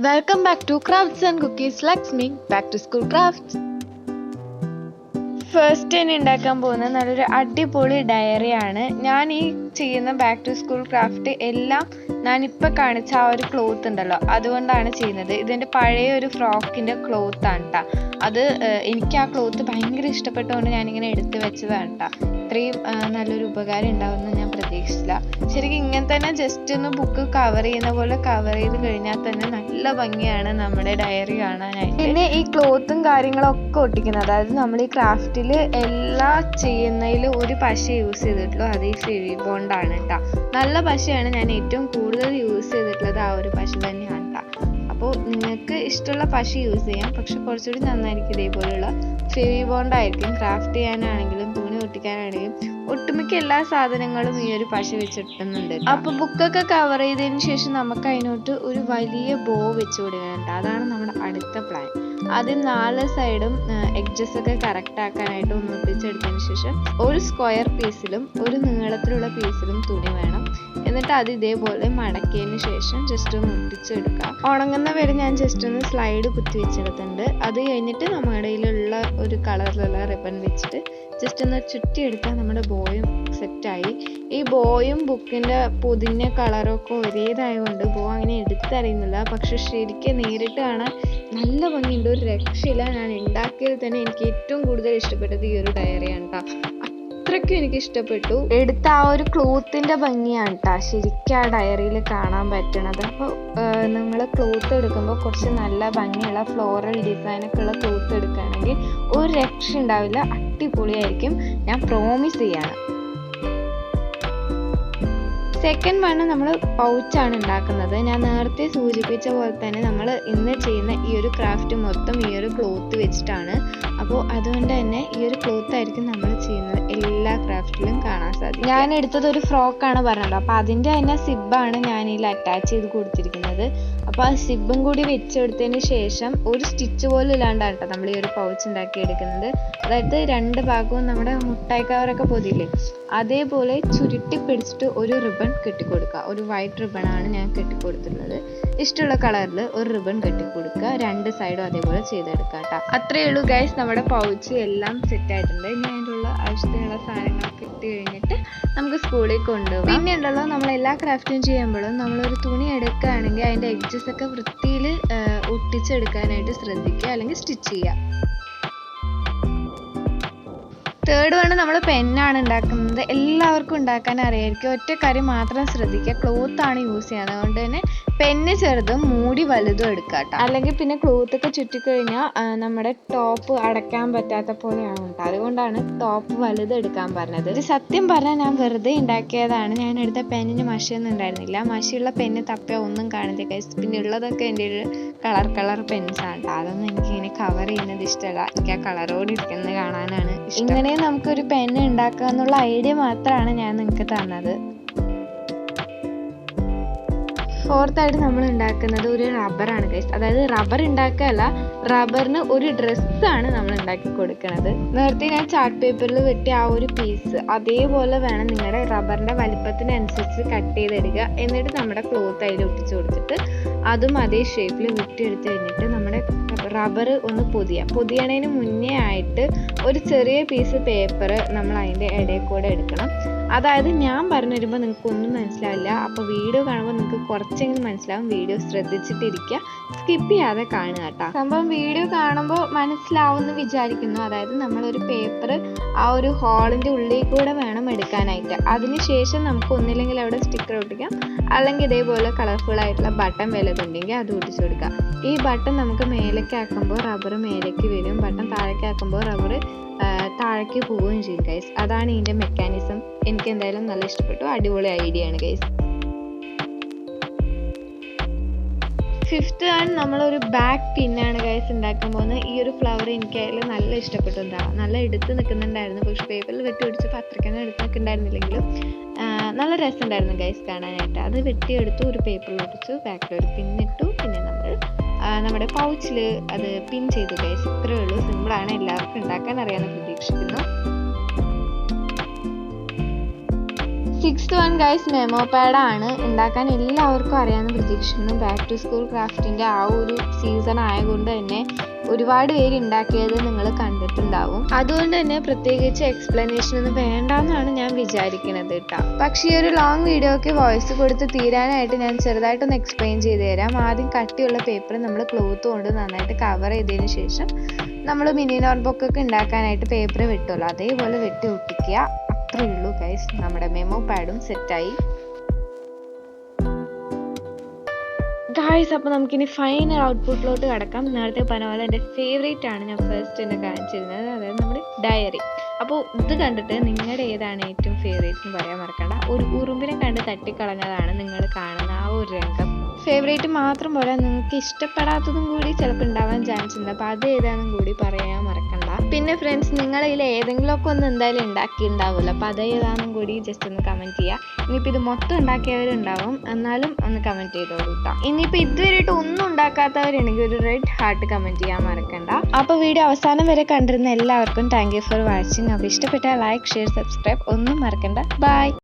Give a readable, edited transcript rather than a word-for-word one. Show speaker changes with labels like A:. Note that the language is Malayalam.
A: Welcome back to Crafts and Cookies. Let's make back to school crafts. First തന്നെ ഉണ്ടാക്കാൻ പോകുന്ന നല്ലൊരു അടിപൊളി ഡയറിയാണ്. ഞാൻ ഈ ചെയ്യുന്ന ബാക്ക് ടു സ്കൂൾ ക്രാഫ്റ്റ് എല്ലാം ഞാനിപ്പോൾ കാണിച്ച ആ ഒരു ക്ലോത്ത് ഉണ്ടല്ലോ അതുകൊണ്ടാണ് ചെയ്യുന്നത്. ഇതെൻ്റെ പഴയ ഒരു ഫ്രോക്കിൻ്റെ ക്ലോത്താണ് കേട്ടോ. അത് എനിക്ക് ആ ക്ലോത്ത് ഭയങ്കര ഇഷ്ടപ്പെട്ടുകൊണ്ട് ഞാനിങ്ങനെ എടുത്ത് വെച്ചതാണ് കേട്ടോ. ഇത്രയും നല്ലൊരു ഉപകാരം ഉണ്ടാവുമെന്ന് ഞാൻ പ്രതീക്ഷിച്ചില്ല. ശരിക്കും ഇങ്ങനെ തന്നെ ജസ്റ്റ് ഒന്ന് ബുക്ക് കവർ ചെയ്യുന്ന പോലെ കവർ ചെയ്ത് കഴിഞ്ഞാൽ തന്നെ നല്ല ഭംഗിയാണ് നമ്മുടെ ഡയറി കാണാനായിട്ട്. പിന്നെ ഈ ക്ലോത്തും കാര്യങ്ങളൊക്കെ ഒട്ടിക്കുന്നത്, അതായത് നമ്മൾ ഈ ക്രാഫ്റ്റിൽ എല്ലാ ചെയ്യുന്നതിൽ ഒരു പശ യൂസ് ചെയ്തിട്ടുള്ളൂ, അത് ഈ ഫെവി ബോണ്ടാണ് കേട്ടോ. നല്ല പശയാണ്, ഞാൻ ഏറ്റവും കൂടുതൽ യൂസ് ചെയ്തിട്ടുള്ളത് ആ ഒരു പശ തന്നെയാണ് കേട്ടോ. അപ്പോൾ നിങ്ങൾക്ക് ഇഷ്ടമുള്ള പശ യൂസ് ചെയ്യാം, പക്ഷെ കുറച്ചുകൂടി നന്നായിരിക്കും ഇതേപോലെയുള്ള ഫെവി ബോണ്ടായിരിക്കും. ക്രാഫ്റ്റ് ചെയ്യാനാണെങ്കിലും തുണി ഒട്ടിക്കാനാണെങ്കിലും ഒട്ടുമിക്ക എല്ലാ സാധനങ്ങളും ഈ ഒരു പശ വെച്ചിട്ടുന്നുണ്ട്. അപ്പോൾ ബുക്കൊക്കെ കവർ ചെയ്തതിന് ശേഷം നമുക്ക് അതിനോട്ട് ഒരു വലിയ ബോ വെച്ച് കൊടുക്കുന്നുണ്ട്. അതാണ് നമ്മുടെ അടുത്ത പ്ലാൻ. ആദ്യം 4 സൈഡും എഡ്ജസ് ഒക്കെ കറക്റ്റ് ആക്കാനായിട്ട് ഒന്ന് ഒട്ടിച്ചെടുത്തതിന് ശേഷം ഒരു സ്ക്വയർ പീസിലും ഒരു നീളത്തിലുള്ള പീസിലും തുണി വേണം. എന്നിട്ട് അത് ഇതേപോലെ മടക്കിയതിന് ശേഷം ജസ്റ്റ് ഒന്ന് ഒട്ടിച്ചെടുക്കാം. ഉണങ്ങുന്ന വരെ ഞാൻ ജസ്റ്റ് ഒന്ന് സ്ലൈഡ് കുത്തി വെച്ചെടുത്തിട്ടുണ്ട്. അത് കഴിഞ്ഞിട്ട് നമ്മുടെ കയ്യിലുള്ള ഒരു കളറിലുള്ള റിബൺ വെച്ചിട്ട് ജസ്റ്റ് ഒന്ന് ചുറ്റിയെടുത്താൽ നമ്മുടെ ബോയും സെറ്റായി. ഈ ബോയും ബുക്കിൻ്റെ പൊതിഞ്ഞ കളറൊക്കെ ഒരേതായതുകൊണ്ട് ബോ അങ്ങനെ എടുത്തറിയുന്നില്ല, പക്ഷെ ശരിക്കും നേരിട്ട് കാണാൻ നല്ല ഭംഗിയുണ്ട്, ഒരു രക്ഷയില്ല. ഞാൻ ഉണ്ടാക്കിയതിൽ തന്നെ എനിക്ക് ഏറ്റവും കൂടുതൽ ഇഷ്ടപ്പെട്ടത് ഈ ഒരു ഡയറിയാണ് കേട്ടോ. അത്രയ്ക്കും എനിക്ക് ഇഷ്ടപ്പെട്ടു. എടുത്ത ആ ഒരു ക്ലോത്തിൻ്റെ ഭംഗിയാണ് കേട്ടോ ശരിക്കും ആ ഡയറിയിൽ കാണാൻ പറ്റണത്. അപ്പോൾ നമ്മൾ ക്ലോത്ത് എടുക്കുമ്പോൾ കുറച്ച് നല്ല ഭംഗിയുള്ള ഫ്ലോറൽ ഡിസൈനൊക്കെ ഉള്ള ക്ലോത്ത് എടുക്കുകയാണെങ്കിൽ ഒരു രക്ഷ ഉണ്ടാവില്ല, അടിപൊളിയായിരിക്കും, ഞാൻ പ്രോമിസ് ചെയ്യാണ്. സെക്കൻഡ് വണ് നമ്മൾ പൗച്ചാണ് ഉണ്ടാക്കുന്നത്. ഞാൻ നേരത്തെ സൂചിപ്പിച്ച പോലെ തന്നെ നമ്മൾ ഇന്ന് ചെയ്യുന്ന ഈ ഒരു ക്രാഫ്റ്റ് മൊത്തം ഈ ഒരു ക്ലോത്ത് വെച്ചിട്ടാണ്. അപ്പോൾ അതുകൊണ്ട് തന്നെ ഈ ഒരു ക്ലോത്ത് ആയിരിക്കും നമ്മൾ ചെയ്യുന്നത് എല്ലാ ക്രാഫ്റ്റിലും കാണാൻ സാധിക്കും. ഞാൻ എടുത്തത് ഒരു ഫ്രോക്കാണ് പറഞ്ഞല്ലോ, അപ്പോൾ അതിൻ്റെ തന്നെ സിബാണ് ഞാൻ ഇതിൽ അറ്റാച്ച് ചെയ്ത് കൊടുത്തിരിക്കുന്നത്. അപ്പോൾ ആ സിബും കൂടി വെച്ചെടുത്തതിന് ശേഷം ഒരു സ്റ്റിച്ച് പോലും ഇല്ലാണ്ടാണ് കേട്ടോ നമ്മൾ ഈ ഒരു പൗച്ച് ഉണ്ടാക്കി എടുക്കുന്നത്. അതായത് 2 ഭാഗവും നമ്മുടെ മുട്ടായി കവറൊക്കെ പൊതിയില്ലേ അതേപോലെ ചുരുട്ടി പിടിച്ചിട്ട് ഒരു റിബൺ കെട്ടിക്കൊടുക്കുക. ഒരു വൈറ്റ് റിബണാണ് ഞാൻ കെട്ടിക്കൊടുത്തിട്ടുള്ളത്. ഇഷ്ടമുള്ള കളറിൽ ഒരു റിബൺ കെട്ടിക്കൊടുക്കുക, 2 സൈഡും അതേപോലെ ചെയ്തെടുക്കുക കേട്ടോ. അത്രയേ ഉള്ളൂ ഗൈസ്, നമ്മുടെ പൗച്ച് എല്ലാം സെറ്റ് ആയിട്ടുണ്ട്. ഇനി അതിനുള്ള ആവശ്യത്തിനുള്ള സാധനങ്ങളൊക്കെ ഇട്ട് കഴിഞ്ഞിട്ട് നമുക്ക് സ്കൂളിൽ കൊണ്ടുപോകാം. പിന്നെ ഉണ്ടല്ലോ, നമ്മൾ എല്ലാ ക്രാഫ്റ്റും ചെയ്യുമ്പോഴും നമ്മളൊരു തുണി എടുക്കുകയാണെങ്കിൽ അതിൻ്റെ എഡ്ജസ് ഒക്കെ വൃത്തിയിൽ ഒട്ടിച്ചെടുക്കാനായിട്ട് ശ്രദ്ധിക്കുക, അല്ലെങ്കിൽ സ്റ്റിച്ച് ചെയ്യുക. തേർഡ് വണ് നമ്മൾ പെന്നാണ് ഉണ്ടാക്കുന്നത്. എല്ലാവർക്കും ഉണ്ടാക്കാൻ അറിയായിരിക്കും, ഒറ്റ കാര്യം മാത്രം ശ്രദ്ധിക്കുക, ക്ലോത്താണ് യൂസ് ചെയ്യുന്നത്. അതുകൊണ്ട് തന്നെ പെന്ന് ചെറുതും മൂടി വലുതും എടുക്കുക കേട്ടോ. അല്ലെങ്കിൽ പിന്നെ ക്ലോത്തൊക്കെ ചുറ്റിക്കഴിഞ്ഞാൽ നമ്മുടെ ടോപ്പ് അടയ്ക്കാൻ പറ്റാത്ത പോലെയാണ് കേട്ടോ. അതുകൊണ്ടാണ് ടോപ്പ് വലുത് എടുക്കാൻ പറഞ്ഞത്. ഇത് സത്യം പറഞ്ഞാൽ ഞാൻ വെറുതെ ഉണ്ടാക്കിയതാണ്. ഞാൻ എടുത്ത പെന്നിന് മഷിയൊന്നും ഉണ്ടായിരുന്നില്ല. മഷിയുള്ള പെന്ന് തപ്പിയാൽ ഒന്നും കാണില്ല ഗൈസ്. പിന്നെ ഉള്ളതൊക്കെ എൻ്റെ ഒരു കളർ പെൻസാണ് കേട്ടോ. അതൊന്നും എനിക്കിങ്ങനെ കവർ ചെയ്യുന്നത് ഇഷ്ടമല്ല, എനിക്ക് ആ കളറോട് ഇരിക്കുന്നത് കാണാനാണ് ഇഷ്ടം. ഇങ്ങനെ നമുക്കൊരു പെന്ന് ഉണ്ടാക്കുക എന്നുള്ള ഐഡിയ മാത്രമാണ് ഞാൻ നിങ്ങൾക്ക് തന്നത്. ഫോർത്തായിട്ട് നമ്മൾ ഉണ്ടാക്കുന്നത് ഒരു റബ്ബറാണ് ഗൈസ്. അതായത് റബ്ബർ ഉണ്ടാക്കുകയല്ല, റബ്ബറിന് ഒരു ഡ്രസ്സാണ് നമ്മൾ ഉണ്ടാക്കി കൊടുക്കുന്നത്. നേരത്തെ ഞാൻ ചാർട്ട് പേപ്പറിൽ വെട്ടിയ ആ ഒരു പീസ് അതേപോലെ വേണം നിങ്ങളുടെ റബ്ബറിൻ്റെ വലിപ്പത്തിനനുസരിച്ച് കട്ട് ചെയ്തെടുക്കുക. എന്നിട്ട് നമ്മുടെ ക്ലോത്ത് അതിൽ ഒട്ടിച്ച് കൊടുത്തിട്ട് അതും അതേ ഷേപ്പിൽ വെട്ടിയെടുത്ത് കഴിഞ്ഞിട്ട് നമ്മുടെ റബ്ബർ ഒന്ന് പൊതിയണതിന് മുന്നേ ആയിട്ട് ഒരു ചെറിയ പീസ് പേപ്പർ നമ്മൾ അതിൻ്റെ ഇടയിൽ കൂടെ എടുക്കണം. അതായത് ഞാൻ പറഞ്ഞു തരുമ്പോൾ നിങ്ങൾക്ക് ഒന്നും മനസ്സിലാവില്ല, അപ്പോൾ വീഡിയോ കാണുമ്പോൾ നിങ്ങൾക്ക് കുറച്ചെങ്കിലും മനസ്സിലാവും. വീഡിയോ ശ്രദ്ധിച്ചിട്ടിരിക്കുക, സ്കിപ്പ് ചെയ്യാതെ കാണുക കേട്ടോ. സംഭവം വീഡിയോ കാണുമ്പോൾ മനസ്സിലാവുമെന്ന് വിചാരിക്കുന്നു. അതായത് നമ്മളൊരു പേപ്പർ ആ ഒരു ഹോളിൻ്റെ ഉള്ളിൽ കൂടെ വേണം എടുക്കാനായിട്ട്. അതിനുശേഷം നമുക്ക് ഒന്നില്ലെങ്കിൽ അവിടെ സ്റ്റിക്കർ ഒട്ടിക്കാം, അല്ലെങ്കിൽ ഇതേപോലെ കളർഫുൾ ആയിട്ടുള്ള ബട്ടൺ വല്ലതുണ്ടെങ്കിൽ അത് ഒട്ടിച്ചു കൊടുക്കാം. ഈ ബട്ടൺ നമുക്ക് മേലേക്ക് ആക്കുമ്പോൾ റബ്ബർ മേലേക്ക് വരും, ബട്ടൺ താഴേക്ക് ആക്കുമ്പോൾ റബ്ബർ താഴേക്ക് പോവുകയും ചെയ്യും ഗൈസ്. അതാണ് ഇതിൻ്റെ മെക്കാനിസം. എനിക്ക് എന്തായാലും നല്ല ഇഷ്ടപ്പെട്ടു, അടിപൊളി ഐഡിയ ആണ് ഗൈസ്. ഫിഫ്ത്ത് ആണ് നമ്മളൊരു ബാക്ക് പിന്നാണ് ഗൈസ് ഉണ്ടാക്കാൻ പോകുന്നത്. ഈ ഒരു ഫ്ലവർ എനിക്ക് അതിൽ നല്ല ഇഷ്ടപ്പെട്ടു. നല്ല എടുത്ത് നിൽക്കുന്നുണ്ടായിരുന്നു, പക്ഷെ പേപ്പറിൽ വെട്ടി ഒടിച്ചപ്പോൾ അത്രയ്ക്കൊന്നും എടുത്ത് നിൽക്കുന്നുണ്ടായിരുന്നില്ലെങ്കിലും നല്ല രസമുണ്ടായിരുന്നു ഗൈസ് കാണാനായിട്ട്. അത് വെട്ടിയെടുത്തു, ഒരു പേപ്പറിൽ ഒടിച്ചു, ബാക്കിൽ ഒരു പിന്നിട്ടു, പിന്നെ നമ്മൾ നമ്മുടെ പൗച്ചിൽ അത് പിൻ ചെയ്തു ഗൈസ്. ഇത്രയേ ഉള്ളൂ, സിമ്പിളാണ്, എല്ലാവർക്കും ഉണ്ടാക്കാൻ അറിയാമെന്ന് പ്രതീക്ഷിക്കുന്നു. സിക്സ്ത് വൺ ഗൈസ് മെമോ പാഡാണ്. ഉണ്ടാക്കാൻ എല്ലാവർക്കും അറിയാമെന്ന് പ്രതീക്ഷിക്കുന്നു. ബാക്ക് ടു സ്കൂൾ ക്രാഫ്റ്റിൻ്റെ ആ ഒരു സീസൺ ആയതുകൊണ്ട് തന്നെ ഒരുപാട് പേര് ഉണ്ടാക്കിയത് നിങ്ങൾ കണ്ടിട്ടുണ്ടാവും. അതുകൊണ്ട് തന്നെ പ്രത്യേകിച്ച് എക്സ്പ്ലനേഷൻ ഒന്നും വേണ്ടെന്നാണ് ഞാൻ വിചാരിക്കുന്നത് കേട്ടോ. പക്ഷേ ഈ ഒരു ലോങ് വീഡിയോക്ക് വോയിസ് കൊടുത്ത് തീരാനായിട്ട് ഞാൻ ചെറുതായിട്ടൊന്ന് എക്സ്പ്ലെയിൻ ചെയ്ത് തരാം. ആദ്യം കട്ടിയുള്ള പേപ്പർ നമ്മൾ ക്ലോത്ത് കൊണ്ട് നന്നായിട്ട് കവർ ചെയ്തതിന് ശേഷം നമ്മൾ മിനി നോട്ട്ബുക്കൊക്കെ ഉണ്ടാക്കാനായിട്ട് പേപ്പർ വെട്ടുമല്ലോ, അതേപോലെ വെട്ടി ഒട്ടിക്കുക. അത്രയേ ഉള്ളൂ ഗൈസ്, നമ്മുടെ മെമോ പാഡും സെറ്റായി. ഗായ്സ്, അപ്പോൾ നമുക്കിനി ഫൈനൽ ഔട്ട്പുട്ടിലോട്ട് കിടക്കാം. നേരത്തെ പറഞ്ഞ പോലെ എൻ്റെ ഫേവറേറ്റ് ആണ് ഞാൻ ഫസ്റ്റ് തന്നെ കാണിച്ചിരുന്നത്, അതായത് നമ്മുടെ ഡയറി. അപ്പോൾ ഇത് കണ്ടിട്ട് നിങ്ങളുടെ ഏതാണ് ഏറ്റവും ഫേവറേറ്റ് എന്ന് പറയാൻ മറക്കണ്ട. ഒരു ഉറുമ്പിനെ കണ്ട് തട്ടിക്കളഞ്ഞതാണ് നിങ്ങൾ കാണുന്ന ആ ഒരു രംഗം. ഫേവറേറ്റ് മാത്രം പോലെ നിങ്ങൾക്ക് ഇഷ്ടപ്പെടാത്തതും കൂടി ചിലപ്പോൾ ഉണ്ടാവാൻ ചാൻസ് ഉണ്ട്. അപ്പോൾ അത് ഏതാണെന്നും കൂടി പറയാൻ മറക്കണ്ട. പിന്നെ ഫ്രണ്ട്സ്, നിങ്ങളതിൽ ഏതെങ്കിലുമൊക്കെ ഒന്ന് എന്തായാലും ഉണ്ടാക്കിയിട്ടുണ്ടാവുമല്ലോ, അപ്പോൾ അത് ഏതാണെന്നും കൂടി ജസ്റ്റ് ഒന്ന് കമൻറ്റ് ചെയ്യുക. ഇനിയിപ്പോൾ ഇത് മൊത്തം ഉണ്ടാക്കിയവരുണ്ടാവും, എന്നാലും ഒന്ന് കമൻറ്റ് ചെയ്തോളൂ കേട്ടോ. ഇനിയിപ്പോൾ ഇതുവരെയായിട്ട് ഒന്നും ഉണ്ടാക്കാത്തവരുണ്ടെങ്കിൽ ഒരു റെഡ് ഹാർട്ട് കമൻറ്റ് ചെയ്യാൻ മറക്കണ്ട. അപ്പോൾ വീഡിയോ അവസാനം വരെ കണ്ടിരുന്ന എല്ലാവർക്കും താങ്ക് യു ഫോർ വാച്ചിങ്. അപ്പോൾ ഇഷ്ടപ്പെട്ടാൽ ലൈക്ക്, ഷെയർ, സബ്സ്ക്രൈബ് ഒന്നും മറക്കണ്ട. ബൈ.